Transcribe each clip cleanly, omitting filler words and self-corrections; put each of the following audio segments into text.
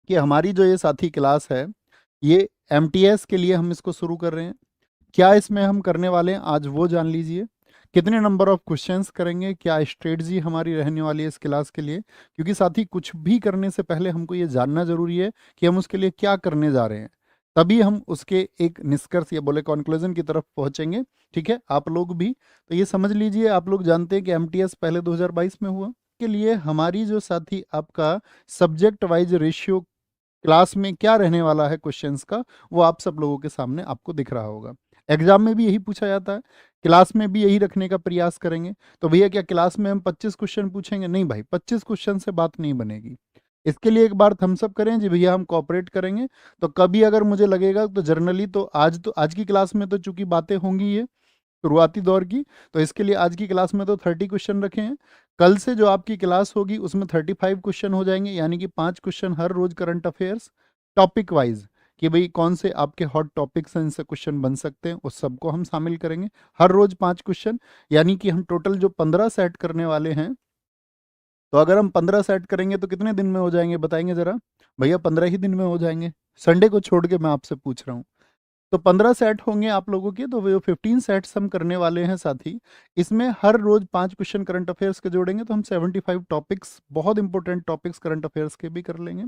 कि हमारी जो ये साथी क्लास है, ये एमटीएस के लिए हम इसको शुरू कर रहे हैं। क्या इसमें हम करने वाले हैं आज वो जान लीजिए। कितने नंबर ऑफ क्वेश्चंस करेंगे, क्या स्ट्रेटजी हमारी रहने वाली है इस क्लास के लिए, क्योंकि साथी कुछ भी करने से पहले हमको ये जानना जरूरी है कि हम उसके लिए क्या करने जा रहे हैं, तभी हम उसके एक निष्कर्ष या बोले कंक्लूजन की तरफ पहुंचेंगे। ठीक है, आप लोग भी तो ये समझ लीजिए, आप लोग जानते हैं कि एमटीएस पहले 2022 में हुआ। के लिए हमारी जो साथी आपका सब्जेक्ट वाइज रेशियो क्लास में क्या रहने वाला है क्वेश्चंस का, वो आप सब लोगों के सामने आपको दिख रहा होगा। एग्जाम में भी यही पूछा जाता है, क्लास में भी यही रखने का प्रयास करेंगे। तो भैया क्या क्लास में हम 25 क्वेश्चन पूछेंगे? नहीं भाई, 25 क्वेश्चन से बात नहीं बनेगी। इसके लिए एक बार थम्स अप करें जी भैया, हम कोऑपरेट करेंगे। तो कभी अगर मुझे लगेगा तो जनरली तो आज की क्लास में तो चूंकि बातें होंगी ये शुरुआती दौर की, तो इसके लिए आज की क्लास में तो 30 क्वेश्चन रखे हैं। कल से जो आपकी क्लास होगी उसमें 35 क्वेश्चन हो जाएंगे, यानी कि 5 क्वेश्चन हर रोज करंट अफेयर्स टॉपिक वाइज, कि भाई कौन से आपके हॉट टॉपिक्स हैं इनसे क्वेश्चन बन सकते हैं, उस सबको हम शामिल करेंगे। हर रोज 5 क्वेश्चन, यानी कि हम टोटल जो 15 सेट करने वाले हैं। तो अगर हम 15 सेट करेंगे तो कितने दिन में हो जाएंगे बताएंगे जरा? भैया 15 ही दिन में हो जाएंगे, संडे को छोड़ के मैं आपसे पूछ रहा हूँ। तो 15 सेट होंगे आप लोगों के, तो वो 15 सेट्स हम करने वाले हैं साथी। इसमें हर रोज 5 क्वेश्चन करंट अफेयर्स के जोड़ेंगे, तो हम 75 टॉपिक्स, बहुत इंपॉर्टेंट टॉपिक्स करंट अफेयर्स के भी कर लेंगे।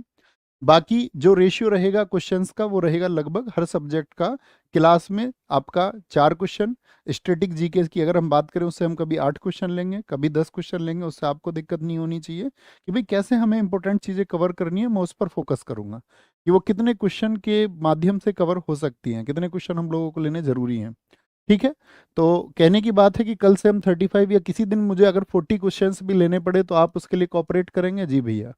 बाकी जो रेशियो रहेगा क्वेश्चंस का, वो रहेगा लगभग हर सब्जेक्ट का क्लास में आपका 4 क्वेश्चन। स्टैटिक जीके की अगर हम बात करें, उससे हम कभी 8 क्वेश्चन लेंगे, कभी 10 क्वेश्चन लेंगे। उससे आपको दिक्कत नहीं होनी चाहिए कि भाई कैसे हमें इंपॉर्टेंट चीज़ें कवर करनी है, मैं उस पर फोकस करूंगा कि वो कितने क्वेश्चन के माध्यम से कवर हो सकती हैं, कितने क्वेश्चन हम लोगों को लेने जरूरी हैं। ठीक है, तो कहने की बात है कि कल से हम 35 या किसी दिन मुझे अगर 40 क्वेश्चंस भी लेने पड़े तो आप उसके लिए कोऑपरेट करेंगे? जी भैया,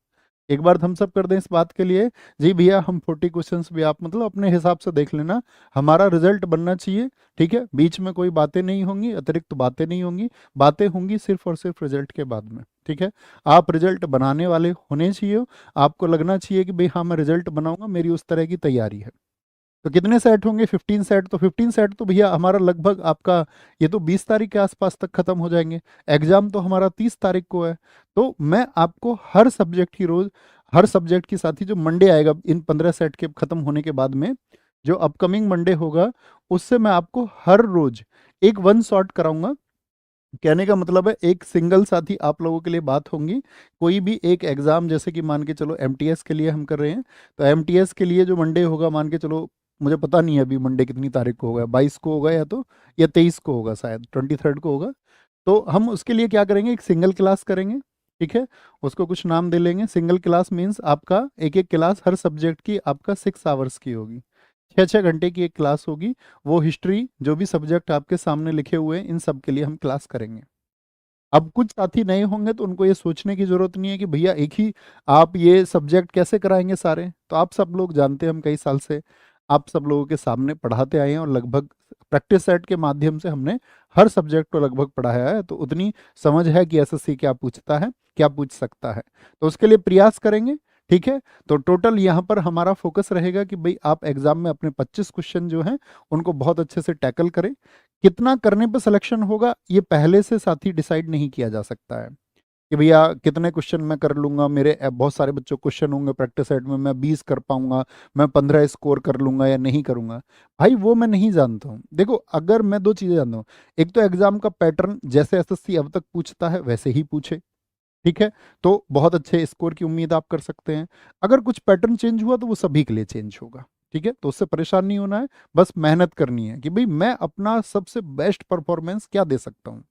एक बार थम्स अप कर दें इस बात के लिए। जी भैया, हम 40 क्वेश्चंस भी आप मतलब अपने हिसाब से देख लेना, हमारा रिजल्ट बनना चाहिए। ठीक है, बीच में कोई बातें नहीं होंगी, अतिरिक्त बातें नहीं होंगी, बातें होंगी सिर्फ और सिर्फ रिजल्ट के बाद में। ठीक है, आप रिजल्ट बनाने वाले होने चाहिए, आपको लगना चाहिए कि भाई हाँ मैं रिजल्ट बनाऊंगा, मेरी उस तरह की तैयारी है। तो कितने सेट होंगे? 15 सेट। तो 15 सेट तो भैया हमारा लगभग आपका ये तो 20 तारीख के आसपास तक खत्म हो जाएंगे। एग्जाम तो हमारा 30 तारीख को है। तो मैं आपको हर सब्जेक्ट की रोज, हर सब्जेक्ट की साथ ही जो मंडे आएगा इन 15 सेट के खत्म होने के बाद में, जो अपकमिंग मंडे होगा, उससे मैं आपको हर रोज एक वन शॉट कराऊंगा। कहने का मतलब है एक सिंगल साथी आप लोगों के लिए बात होंगी। कोई भी एक एग्जाम, जैसे कि मान के चलो एमटीएस के लिए हम कर रहे हैं, तो एमटीएस के लिए जो मंडे होगा, मान के चलो, मुझे पता नहीं है अभी मंडे कितनी तारीख को होगा, 22 को होगा या 23 को होगा, शायद 23 को होगा। तो हम उसके लिए क्या करेंगे, एक सिंगल क्लास करेंगे। ठीक है, उसको कुछ नाम दे लेंगे। सिंगल क्लास मीन्स आपका एक एक क्लास हर सब्जेक्ट की आपका 6 आवर्स की होगी, 6 6 घंटे की एक क्लास होगी। वो हिस्ट्री, जो भी सब्जेक्ट आपके सामने लिखे हुए हैं, इन सब के लिए हम क्लास करेंगे। अब कुछ साथी नए होंगे तो उनको ये सोचने की जरूरत नहीं है कि भैया एक ही आप ये सब्जेक्ट कैसे कराएंगे सारे। तो आप सब लोग जानते हैं, हम कई साल से आप सब लोगों के सामने पढ़ाते आए हैं, और लगभग प्रैक्टिस सेट के माध्यम से हमने हर सब्जेक्ट को लगभग पढ़ाया है। तो उतनी समझ है कि एसएससी क्या पूछता है, क्या पूछ सकता है। तो उसके लिए प्रयास करेंगे। ठीक है, तो टोटल यहाँ पर हमारा फोकस रहेगा कि भाई आप एग्जाम में अपने 25 क्वेश्चन जो हैं उनको बहुत अच्छे से टैकल करें। कितना करने पर सिलेक्शन होगा, ये पहले से साथी डिसाइड नहीं किया जा सकता है कि भैया कितने क्वेश्चन मैं कर लूंगा, मेरे बहुत सारे बच्चों क्वेश्चन होंगे प्रैक्टिस सेट में, मैं 20 कर पाऊंगा, मैं 15 स्कोर कर लूंगा या नहीं करूंगा। भाई वो मैं नहीं जानता हूँ। देखो, अगर मैं दो चीजें जानता हूँ, एक तो एग्जाम का पैटर्न जैसे एसएससी अब तक पूछता है वैसे ही पूछे। ठीक है, तो बहुत अच्छे स्कोर की उम्मीद आप कर सकते हैं। अगर कुछ पैटर्न चेंज हुआ तो वो सभी के लिए चेंज होगा। ठीक है, तो उससे परेशान नहीं होना है, बस मेहनत करनी है कि भाई मैं अपना सबसे बेस्ट परफॉर्मेंस क्या दे सकता हूँ।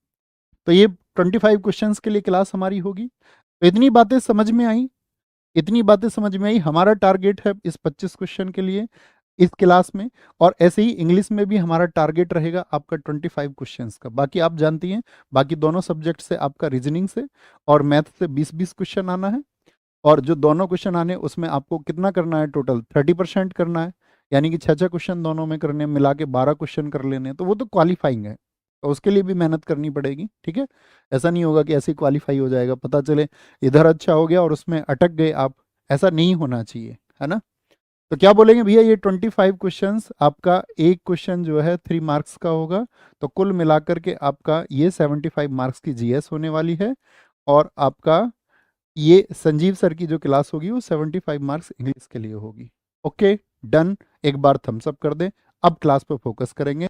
तो ये 25 क्वेश्चंस के लिए क्लास हमारी होगी। तो इतनी बातें समझ में आई, इतनी बातें समझ में आई। हमारा टारगेट है इस 25 क्वेश्चन के लिए इस क्लास में, और ऐसे ही इंग्लिश में भी हमारा टारगेट रहेगा आपका 25 क्वेश्चंस का। बाकी आप जानती हैं, बाकी दोनों सब्जेक्ट से आपका रीजनिंग से और मैथ से 20-20 क्वेश्चन आना है। और जो दोनों क्वेश्चन आने उसमें आपको कितना करना है, टोटल 30% करना है, यानी कि 6 6 क्वेश्चन दोनों में करने हैं, मिला के 12 क्वेश्चन कर लेने हैं। तो वो तो क्वालिफाइंग है, तो उसके लिए भी मेहनत करनी पड़ेगी। ठीक है, ऐसा नहीं होगा कि ऐसे ही क्वालिफाई हो जाएगा, पता चले इधर अच्छा हो गया और उसमें अटक गए आप। ऐसा नहीं होना चाहिए, है ना? तो क्या बोलेंगे भैया, ये 25 क्वेश्चंस, आपका एक क्वेश्चन जो है 3 मार्क्स का होगा। तो कुल मिलाकर के आपका ये 75 मार्क्स की जीएस होने वाली है। और आपका ये संजीव सर की जो क्लास होगी वो 75 मार्क्स इंग्लिश के लिए होगी। ओके डन, एक बार थम्स अप कर दें। अब क्लास पर फोकस करेंगे।